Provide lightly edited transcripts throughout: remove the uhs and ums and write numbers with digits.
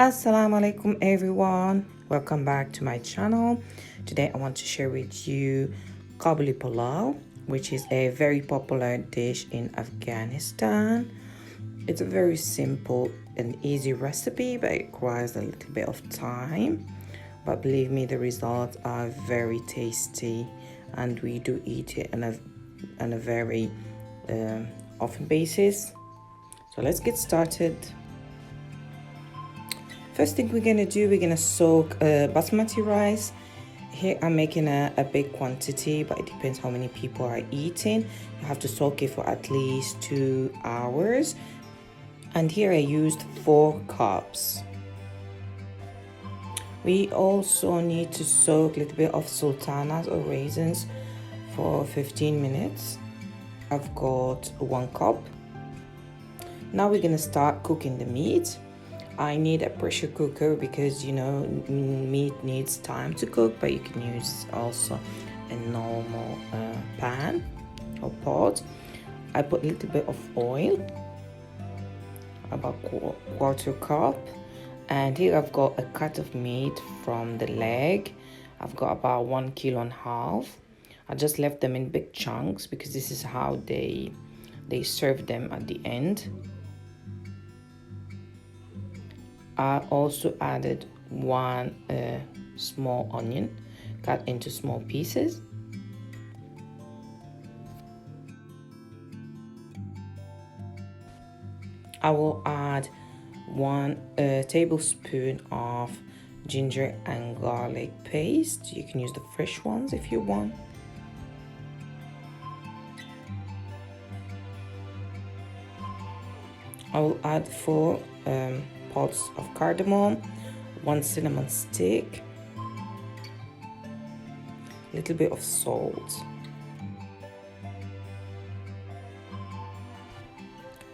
Assalamu alaikum everyone, welcome back to my channel. Today I want to share with you Kabuli Pulao, which is a very popular dish in Afghanistan. It's a very simple and easy recipe, but it requires a little bit of time. But believe me, the results are very tasty, and we do eat it on a very often basis. So let's get started. First thing we're gonna do, we're gonna soak basmati rice. Here I'm making a big quantity, but it depends how many people are eating. You have to soak it for at least 2 hours. And here I used 4 cups. We also need to soak a little bit of sultanas or raisins for 15 minutes. I've got 1 cup. Now we're gonna start cooking the meat. I need a pressure cooker because meat needs time to cook, but you can use also a normal pan or pot. I put a little bit of oil, about quarter cup, and here I've got a cut of meat from the leg. I've got about 1.5 kilos. I just left them in big chunks because this is how they serve them at the end. I also added 1 small onion cut into small pieces. I will add 1 tablespoon of ginger and garlic paste. You can use the fresh ones if you want. I will add 4 pods of cardamom, 1 cinnamon stick, a little bit of salt,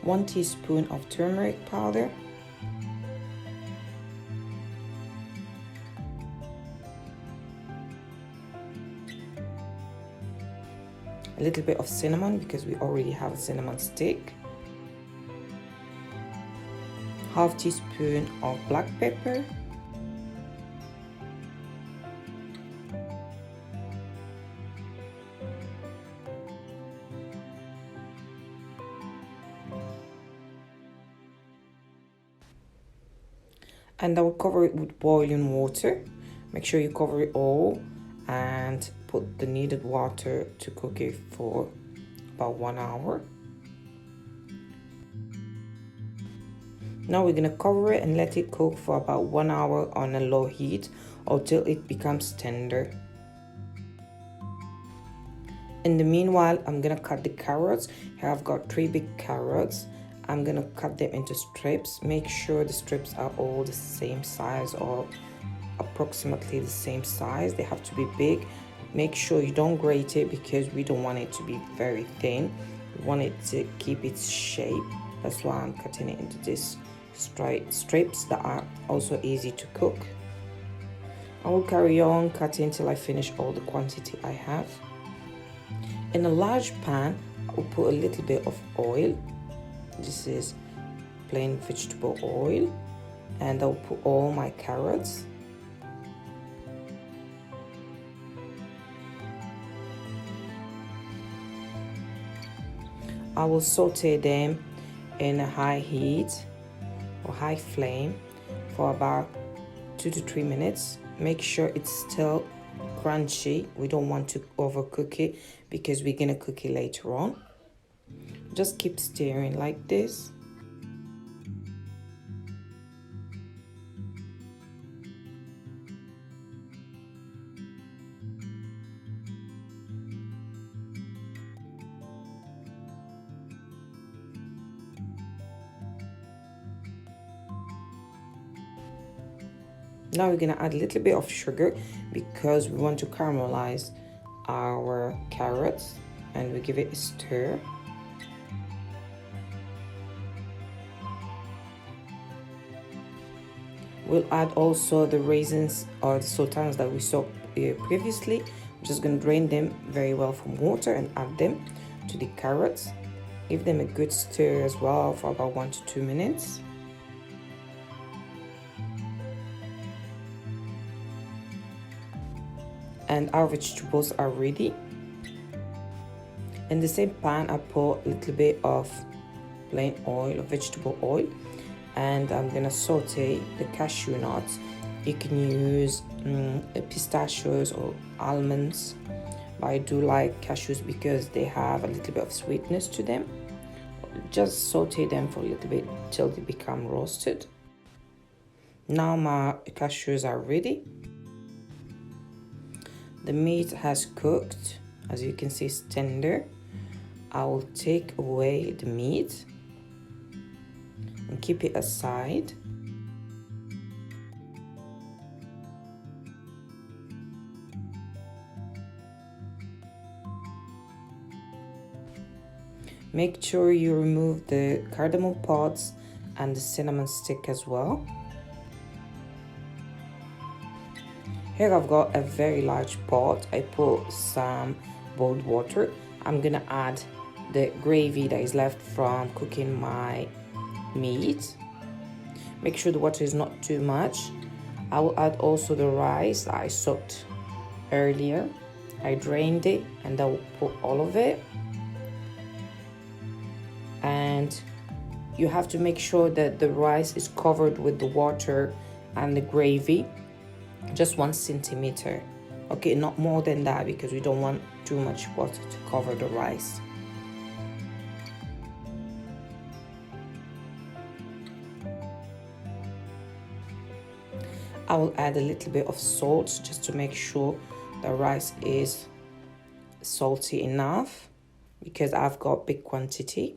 1 teaspoon of turmeric powder, a little bit of cinnamon because we already have a cinnamon stick, half teaspoon of black pepper, and I will cover it with boiling water. Make sure you cover it all and put the needed water to cook it for about 1 hour. Now we're gonna cover it and let it cook for about 1 hour on a low heat until it becomes tender. In the meanwhile, I'm gonna cut the carrots. Here I've got 3 big carrots. I'm gonna cut them into strips. Make sure the strips are all the same size or approximately the same size. They have to be big. Make sure you don't grate it because we don't want it to be very thin. We want it to keep its shape. That's why I'm cutting it into this strips that are also easy to cook. I will carry on cutting till I finish all the quantity I have. In a large pan, I will put a little bit of oil. This is plain vegetable oil, and I'll put all my carrots. I will saute them in a high heat or high flame for about 2 to 3 minutes. Make sure it's still crunchy. We don't want to overcook it because we're gonna cook it later on. Just keep stirring like this. Now we're gonna add a little bit of sugar because we want to caramelize our carrots, and we give it a stir. We'll add also the raisins or the sultanas that we soaked previously. I'm just gonna drain them very well from water and add them to the carrots. Give them a good stir as well for about 1 to 2 minutes. and our vegetables are ready. In the same pan, I put a little bit of plain oil, vegetable oil, and I'm gonna saute the cashew nuts. You can use pistachios or almonds, but I do like cashews because they have a little bit of sweetness to them. Just saute them for a little bit till they become roasted. Now my cashews are ready. The meat has cooked. As you can see, it's tender. I will take away the meat and keep it aside. Make sure you remove the cardamom pods and the cinnamon stick as well. Here I've got a very large pot. I put some boiled water. I'm gonna add the gravy that is left from cooking my meat. Make sure the water is not too much. I will add also the rice that I soaked earlier. I drained it and I will put all of it. And you have to make sure that the rice is covered with the water and the gravy, just 1 centimeter. Okay, not more than that because we don't want too much water to cover the rice. I will add a little bit of salt just to make sure the rice is salty enough because I've got big quantity.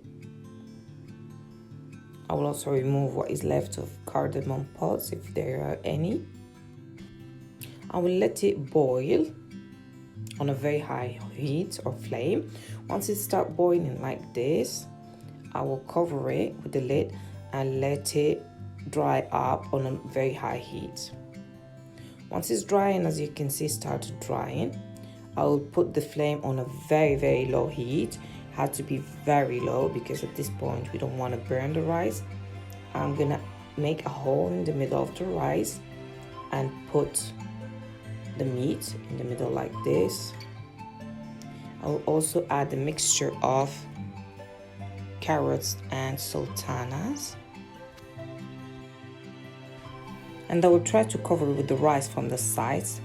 I will also remove what is left of cardamom pods if there are any. I will let it boil on a very high heat or flame. Once it starts boiling like this, I will cover it with the lid and let it dry up on a very high heat. Once it's drying, as you can see, started drying, I will put the flame on a very low heat. Had to be very low because at this point we don't want to burn the rice. I'm gonna make a hole in the middle of the rice and put the meat in the middle like this. I will also add a mixture of carrots and sultanas, and I will try to cover it with the rice from the sides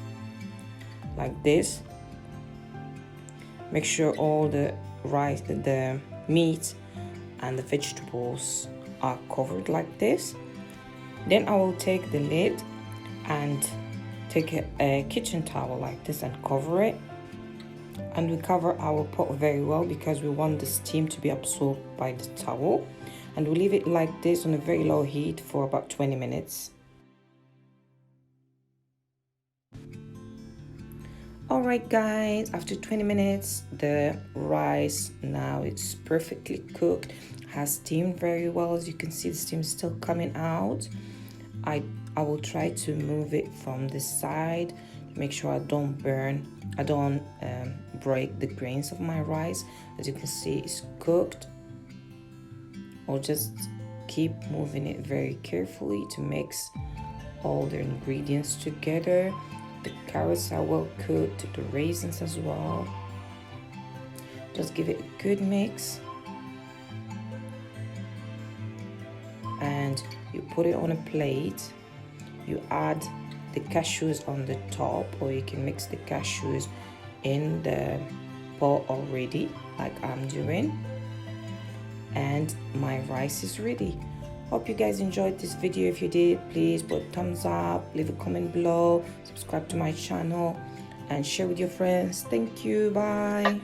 like this. Make sure all the rice, the meat and the vegetables are covered like this. Then I will take the lid and take a kitchen towel like this and cover it, and we cover our pot very well because we want the steam to be absorbed by the towel, and we leave it like this on a very low heat for about 20 minutes. Alright guys, after 20 minutes the rice now it's perfectly cooked, has steamed very well. As you can see, the steam is still coming out. I will try to move it from the side to make sure I don't break the grains of my rice. As you can see, it's cooked. I'll just keep moving it very carefully to mix all the ingredients together. The carrots are well cooked, the raisins as well. Just give it a good mix. And you put it on a plate. You add the cashews on the top, or you can mix the cashews in the pot already, like I'm doing. And my rice is ready. Hope you guys enjoyed this video. If you did, please put a thumbs up, leave a comment below, subscribe to my channel, and share with your friends. Thank you. Bye.